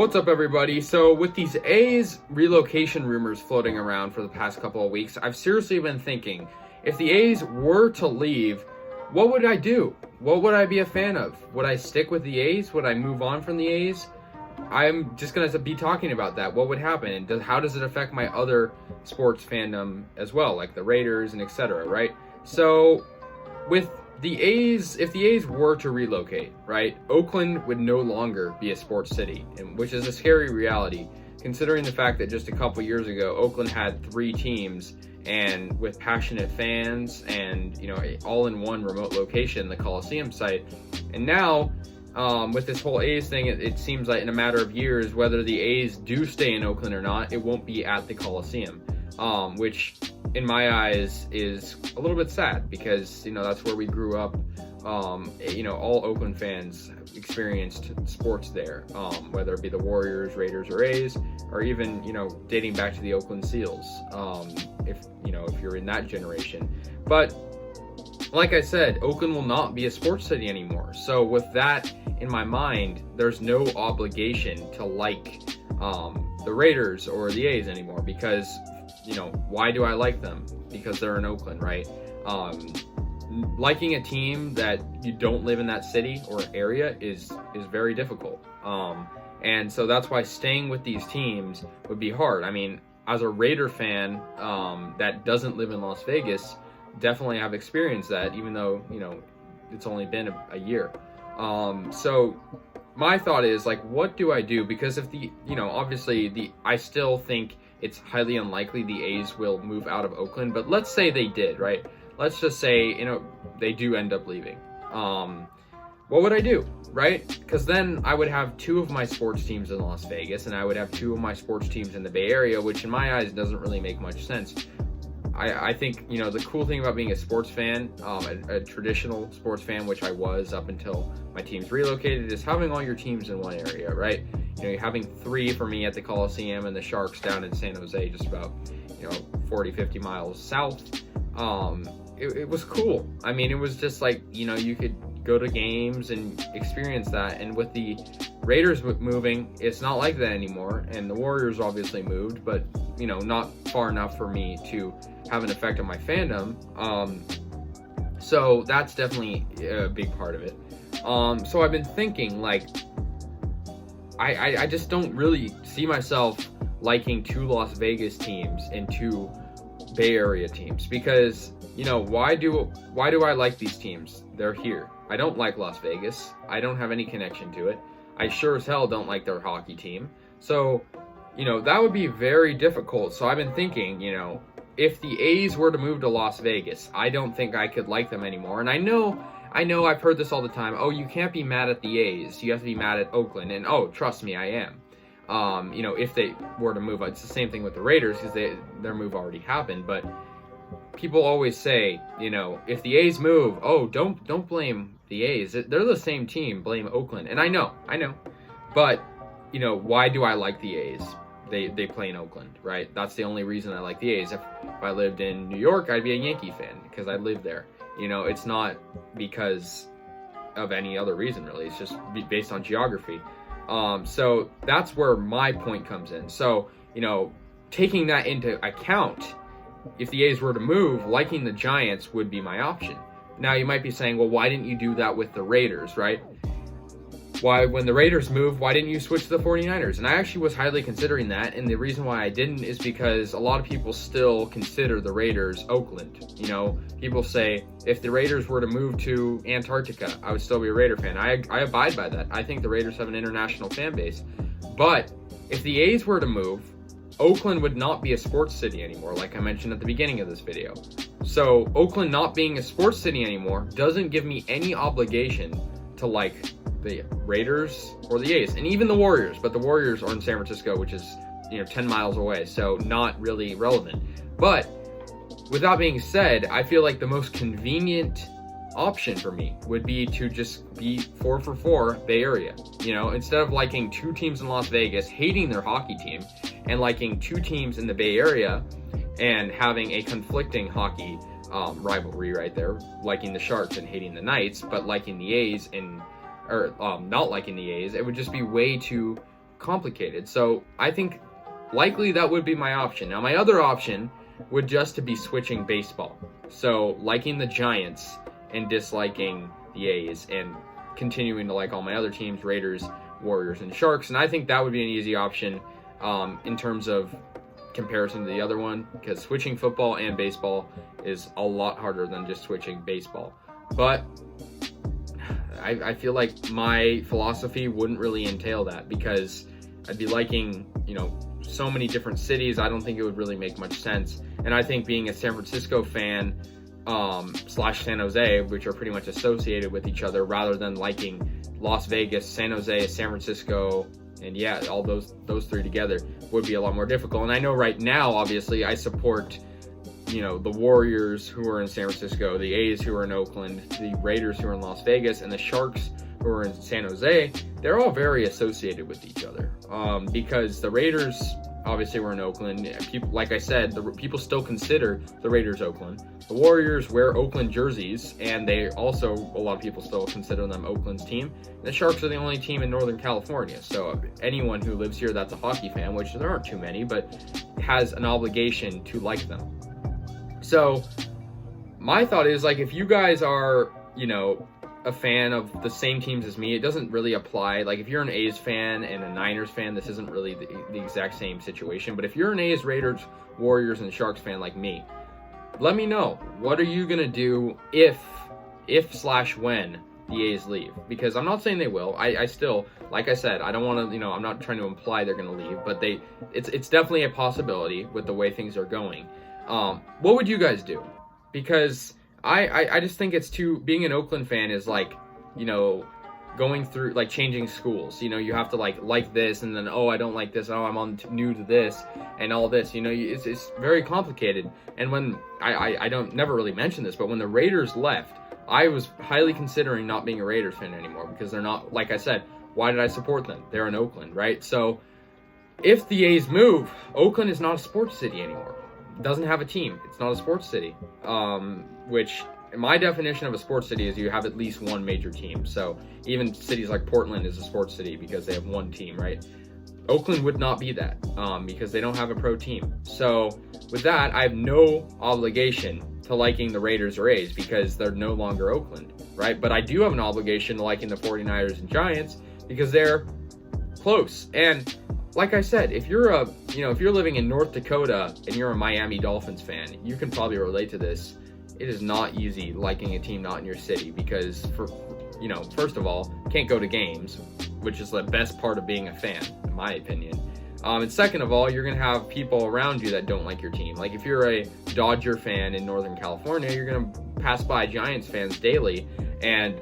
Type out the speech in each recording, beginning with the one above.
What's up, everybody? So with these A's relocation rumors floating around for the past couple of weeks, I've seriously been thinking, if the A's were to leave, what would I do? What would I be a fan of? Would I stick with the A's? Would I move on from the A's? I'm just going to be talking about that. What would happen? And how does it affect my other sports fandom as well, like the Raiders and etc., right? So with the A's, if the A's were to relocate, right, Oakland would no longer be a sports city, which is a scary reality, considering the fact that just a couple years ago, Oakland had 3 teams, and with passionate fans and, all in one remote location, the Coliseum site. And now, with this whole A's thing, it seems like in a matter of years, whether the A's do stay in Oakland or not, it won't be at the Coliseum, which in my eyes is a little bit sad, because that's where we grew up. All Oakland fans experienced sports there, whether it be the Warriors, Raiders, or A's, or even dating back to the Oakland Seals, if you're in that generation. But like I said, Oakland will not be a sports city anymore. So with that in my mind, there's no obligation to like the Raiders or the A's anymore, because why do I like them? Because they're in Oakland, right? Liking a team that you don't live in that city or area is very difficult. And so that's why staying with these teams would be hard. I mean, as a Raider fan that doesn't live in Las Vegas, definitely have experienced that, even though, it's only been a year. So my thought is, like, what do I do? Because if obviously I still think it's highly unlikely the A's will move out of Oakland, but let's say they did, right? Let's just say, they do end up leaving. What would I do, right? Because then I would have 2 of my sports teams in Las Vegas, and I would have 2 of my sports teams in the Bay Area, which in my eyes doesn't really make much sense. I think, the cool thing about being a sports fan, a traditional sports fan, which I was up until my teams relocated, is having all your teams in one area, right? You're having 3 for me at the Coliseum and the Sharks down in San Jose, just about, 40, 50 miles south. It was cool. I mean, it was just like, you could go to games and experience that. And with the Raiders moving, it's not like that anymore. And the Warriors obviously moved, but, not far enough for me to have an effect on my fandom. So that's definitely a big part of it. So I've been thinking, like, I just don't really see myself liking 2 Las Vegas teams and 2 Bay Area teams, because why do I like these teams? They're here. I don't like Las Vegas. I don't have any connection to it. I sure as hell don't like their hockey team. So that would be very difficult. So I've been thinking, if the A's were to move to Las Vegas, I don't think I could like them anymore. And I know I've heard this all the time. Oh, you can't be mad at the A's. You have to be mad at Oakland. And oh, trust me, I am. If they were to move, it's the same thing with the Raiders, because their move already happened. But people always say, if the A's move, oh, don't blame the A's. They're the same team. Blame Oakland. And I know. But, why do I like the A's? They play in Oakland, right? That's the only reason I like the A's. If I lived in New York, I'd be a Yankee fan because I live there. It's not because of any other reason, really. It's just based on geography. So that's where my point comes in. So, taking that into account, if the A's were to move, liking the Giants would be my option. Now, you might be saying, well, why didn't you do that with the Raiders, right? Why, when the Raiders moved, why didn't you switch to the 49ers? And I actually was highly considering that, and the reason why I didn't is because a lot of people still consider the Raiders Oakland. People say, if the Raiders were to move to Antarctica, I would still be a Raider fan. I abide by that. I think the Raiders have an international fan base. But if the A's were to move, Oakland would not be a sports city anymore, like I mentioned at the beginning of this video. So Oakland not being a sports city anymore doesn't give me any obligation to like the Raiders or the A's, and even the Warriors, but the Warriors are in San Francisco, which is 10 miles away, so not really relevant. But with that being said, I feel like the most convenient option for me would be to just be 4 for 4 Bay Area. Instead of liking 2 teams in Las Vegas, hating their hockey team, and liking 2 teams in the Bay Area and having a conflicting hockey rivalry right there, liking the Sharks and hating the Knights, but liking the A's and not liking the A's, it would just be way too complicated. So I think likely that would be my option. Now, my other option would just to be switching baseball. So liking the Giants and disliking the A's, and continuing to like all my other teams, Raiders, Warriors, and Sharks. And I think that would be an easy option in terms of comparison to the other one, because switching football and baseball is a lot harder than just switching baseball. But I feel like my philosophy wouldn't really entail that, because I'd be liking, so many different cities. I don't think it would really make much sense. And I think being a San Francisco fan slash San Jose, which are pretty much associated with each other, rather than liking Las Vegas, San Jose, San Francisco, and yeah, all those three together would be a lot more difficult. And I know right now, obviously, I support the Warriors who are in San Francisco, the A's who are in Oakland, the Raiders who are in Las Vegas, and the Sharks who are in San Jose. They're all very associated with each other because the Raiders obviously were in Oakland. People, like I said, people still consider the Raiders Oakland. The Warriors wear Oakland jerseys, and a lot of people still consider them Oakland's team. And the Sharks are the only team in Northern California. So anyone who lives here that's a hockey fan, which there aren't too many, but has an obligation to like them. So my thought is, like, if you guys are, a fan of the same teams as me, it doesn't really apply. Like, if you're an A's fan and a Niners fan, this isn't really the exact same situation. But if you're an A's, Raiders, Warriors, and Sharks fan like me, let me know. What are you going to do if/when the A's leave? Because I'm not saying they will. I still, like I said, I don't want to, I'm not trying to imply they're going to leave, but it's definitely a possibility with the way things are going. What would you guys do? Because I just think being an Oakland fan is like, going through, like, changing schools. You have to like this, and then, oh, I don't like this, oh, I'm new to this, and all this. It's very complicated. And when I don't never really mention this, but when the Raiders left, I was highly considering not being a Raiders fan anymore, because they're not, like I said, why did I support them? They're in Oakland, right? So if the A's move, Oakland is not a sports city anymore. It doesn't have a team. It's not a sports city. Which, my definition of a sports city is you have at least one major team. So even cities like Portland is a sports city because they have one team, right? Oakland would not be that because they don't have a pro team. So with that, I have no obligation to liking the Raiders or A's because they're no longer Oakland, right? But I do have an obligation to liking the 49ers and Giants because they're close. And like I said, if you're if you're living in North Dakota and you're a Miami Dolphins fan, you can probably relate to this. It is not easy liking a team not in your city because, first of all, can't go to games, which is the best part of being a fan, in my opinion. And second of all, you're going to have people around you that don't like your team. Like, if you're a Dodger fan in Northern California, you're going to pass by Giants fans daily and,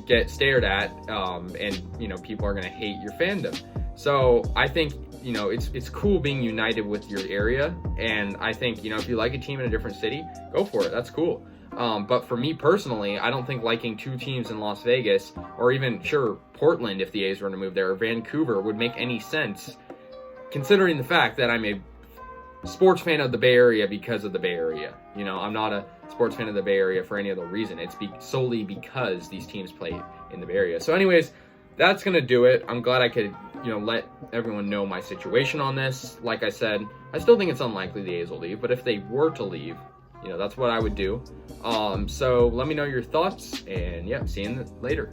get stared at, and, people are going to hate your fandom. So I think, it's cool being united with your area. And I think, if you like a team in a different city, go for it. That's cool. But for me personally, I don't think liking two teams in Las Vegas, or even, Portland, if the A's were to move there, or Vancouver, would make any sense, considering the fact that I'm a sports fan of the Bay Area because of the Bay Area. I'm not a sports fan of the Bay Area for any other reason. It's solely because these teams play in the Bay Area. So anyways, that's going to do it. I'm glad I could, let everyone know my situation on this. Like I said, I still think it's unlikely the A's will leave, but if they were to leave, that's what I would do. So let me know your thoughts, and yeah, see you later.